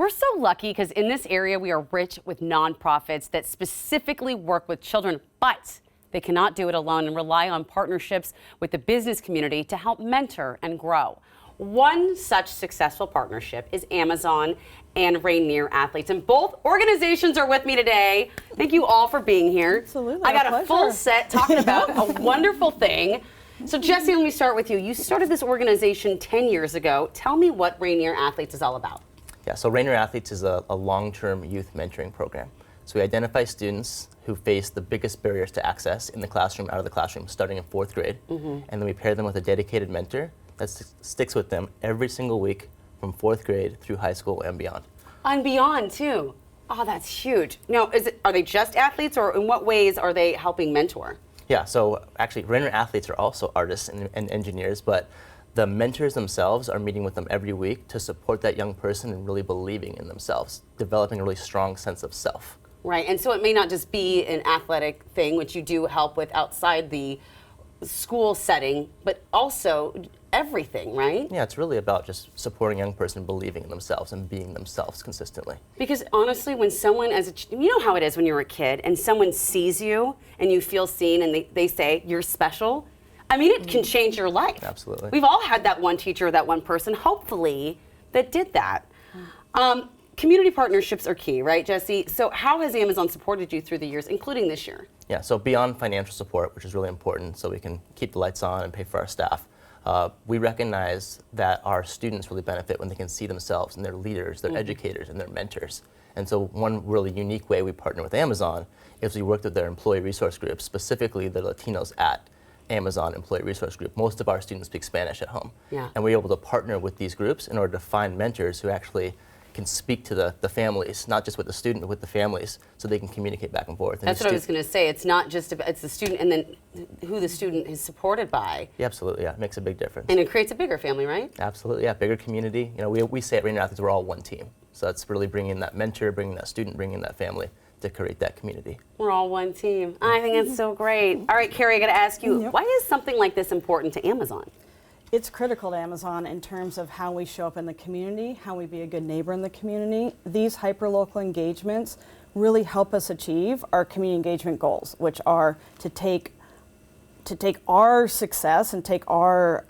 We're so lucky because in this area we are rich with nonprofits that specifically work with children, but they cannot do it alone and rely on partnerships with the business community to help mentor and grow. One such successful partnership is Amazon and Rainier Athletes, and both organizations are with me today. Thank you all for being here. Absolutely, I got a a full set talking about a wonderful thing. So Jesse, let me start with you. You started this organization 10 years ago. Tell me what Rainier Athletes is all about. Yeah, so Rainier Athletes is a long-term youth mentoring program. So we identify students who face the biggest barriers to access in the classroom, out of the classroom, starting in 4th grade. And then we pair them with a dedicated mentor that sticks with them every single week from 4th grade through high school and beyond. And beyond, too. Oh, that's huge. Now, are they just athletes, or in what ways are they helping mentor? Yeah, so actually, Rainier Athletes are also artists and engineers, but the mentors themselves are meeting with them every week to support that young person in really believing in themselves, developing a really strong sense of self. Right, and so it may not just be an athletic thing, which you do help with outside the school setting, but also everything, right? Yeah, it's really about just supporting a young person believing in themselves and being themselves consistently. Because honestly, when someone, you know how it is when you're a kid and someone sees you and you feel seen and they say, you're special, I mean, it can change your life. Absolutely. We've all had that one teacher, that one person, hopefully, that did that. Community partnerships are key, right, Jesse? So how has Amazon supported you through the years, including this year? Yeah, so beyond financial support, which is really important so we can keep the lights on and pay for our staff, we recognize that our students really benefit when they can see themselves and their leaders, their educators, and their mentors. And so one really unique way we partner with Amazon is we worked with their employee resource group, specifically the Latinos at Amazon Employee Resource Group. Most of our students speak Spanish at home. Yeah. And we're able to partner with these groups in order to find mentors who actually can speak to the families, not just with the student, but with the families, so they can communicate back and forth. That's what I was going to say. It's not just about, it's the student and then who the student is supported by. Yeah, absolutely, yeah, it makes a big difference. And it creates a bigger family, right? Absolutely, yeah, bigger community. You know, we say at Rainier Athletes, we're all one team. So that's really bringing that mentor, bringing that student, bringing that family to create that community. We're all one team. I think that's so great. All right, Carrie, I got to ask you, why is something like this important to Amazon? It's critical to Amazon in terms of how we show up in the community, how we be a good neighbor in the community. These hyper-local engagements really help us achieve our community engagement goals, which are to take our success and take our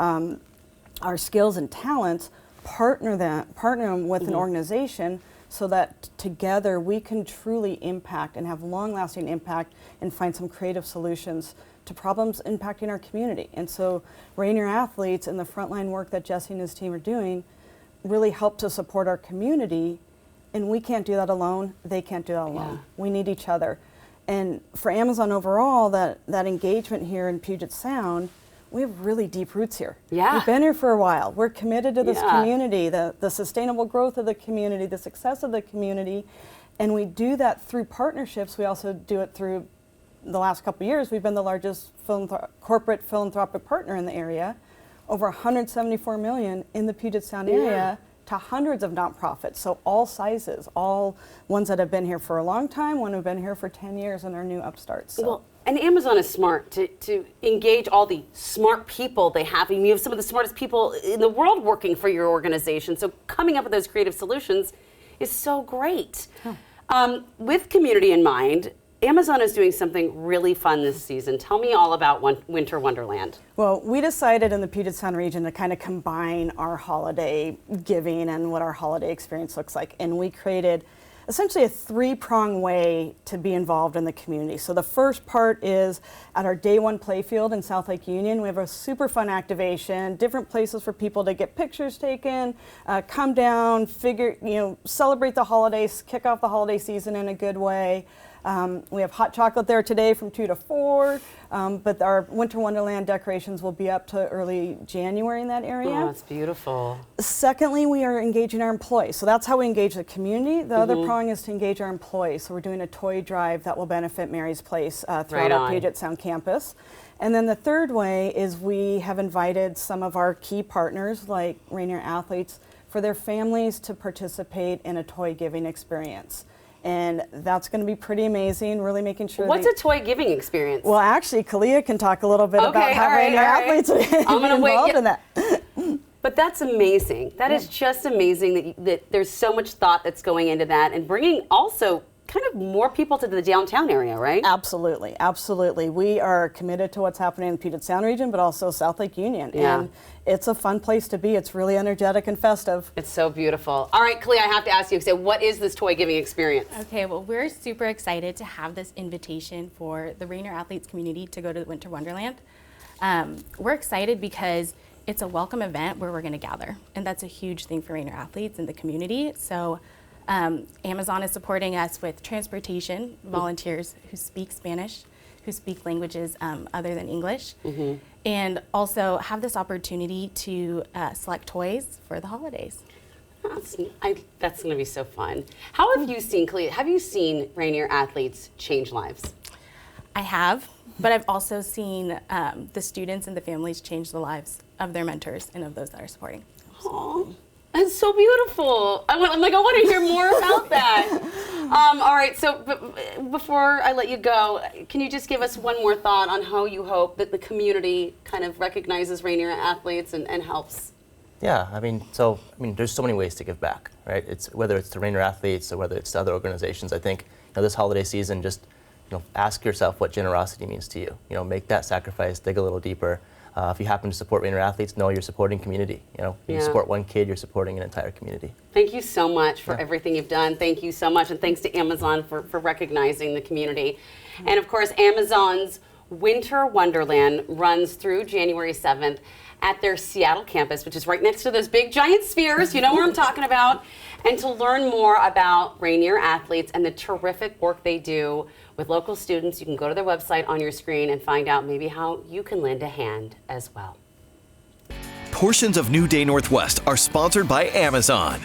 skills and talents, partner them with an organization so that together we can truly impact and have long-lasting impact and find some creative solutions to problems impacting our community. And so Rainier Athletes and the frontline work that Jesse and his team are doing really help to support our community, and we can't do that alone, they can't do that alone. Yeah. We need each other. And for Amazon overall, that engagement here in Puget Sound, we have really deep roots here. Yeah. We've been here for a while. We're committed to this community, the sustainable growth of the community, the success of the community, and we do that through partnerships. We also do it through the last couple of years. We've been the largest corporate philanthropic partner in the area, over $174 million in the Puget Sound area to hundreds of nonprofits, so all sizes, all ones that have been here for a long time, one who have been here for 10 years, and our new upstarts. So. Well, and Amazon is smart to engage all the smart people they have. I mean, you have some of the smartest people in the world working for your organization, so coming up with those creative solutions is so great. With community in mind, Amazon is doing something really fun this season. Tell me all about Winter Wonderland. Well, we decided in the Puget Sound region to kind of combine our holiday giving and what our holiday experience looks like. And we created essentially a 3-pronged way to be involved in the community. So the first part is at our Day 1 playfield in South Lake Union. We have a super fun activation, different places for people to get pictures taken, come down, celebrate the holidays, kick off the holiday season in a good way. We have hot chocolate there today from 2 to 4, but our Winter Wonderland decorations will be up to early January in that area. Oh, it's beautiful. Secondly, we are engaging our employees. So that's how we engage the community. The other prong is to engage our employees. So we're doing a toy drive that will benefit Mary's Place throughout our Puget Sound campus. And then the third way is we have invited some of our key partners like Rainier Athletes for their families to participate in a toy giving experience. And that's going to be pretty amazing, really making sure. What's a toy giving experience? Well, actually, Kaylia can talk a little bit about how Rainier Athletes are involved in that. But that's amazing. That is just amazing that there's so much thought that's going into that, and bringing also kind of more people to the downtown area, right? Absolutely, absolutely. We are committed to what's happening in the Puget Sound region, but also South Lake Union. Yeah. And it's a fun place to be. It's really energetic and festive. It's so beautiful. All right, Kaylia, I have to ask you, so what is this toy giving experience? Okay, well, we're super excited to have this invitation for the Rainier Athletes community to go to the Winter Wonderland. We're excited because it's a welcome event where we're going to gather, and that's a huge thing for Rainier Athletes and the community. So Amazon is supporting us with transportation, volunteers who speak Spanish, who speak languages other than English, and also have this opportunity to select toys for the holidays. That's going to be so fun. How have you seen, Kaylia, have you seen Rainier Athletes change lives? I have, but I've also seen the students and the families change the lives of their mentors and of those that are supporting. Aww. That's so beautiful. I want to hear more about that. All right, so before I let you go, can you just give us one more thought on how you hope that the community kind of recognizes Rainier Athletes and helps? Yeah, there's so many ways to give back, right? It's whether it's to Rainier Athletes or whether it's to other organizations. I think this holiday season, just ask yourself what generosity means to you. Make that sacrifice, dig a little deeper. If you happen to support Rainier Athletes, know you're supporting community. You support one kid, you're supporting an entire community. Thank you so much for everything you've done. Thank you so much, and thanks to Amazon for recognizing the community. And of course, Amazon's Winter Wonderland runs through January 7th at their Seattle campus, which is right next to those big giant spheres. You know where I'm talking about. And to learn more about Rainier Athletes and the terrific work they do with local students, you can go to their website on your screen and find out maybe how you can lend a hand as well. Portions of New Day Northwest are sponsored by Amazon.